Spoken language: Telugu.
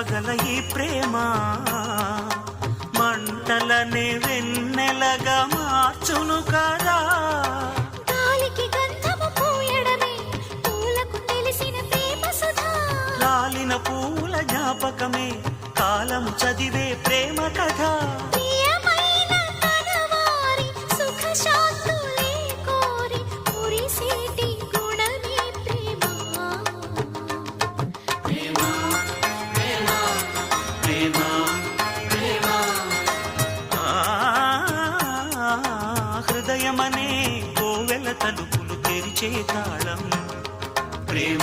చెప్పగల ఈ ప్రేమ మంటలనే వెన్నెలగా మార్చును కదా. గాలికి గంధము పూయడమే పూలకు తెలిసిన ప్రేమ సుధా. రాలిన పూల జ్ఞాపకమే కాలము చదివే ప్రేమ కథ. ప్రియమైన కనవారి సుఖ శాంతులే కోరి మురిసేటి గుణమే ప్రేమ. ప్రేమ ప్రేమ ప్రేమ ప్రేమ హృదయమనే కోవెల తలుపులు తెరిచే తాళం ప్రేమ.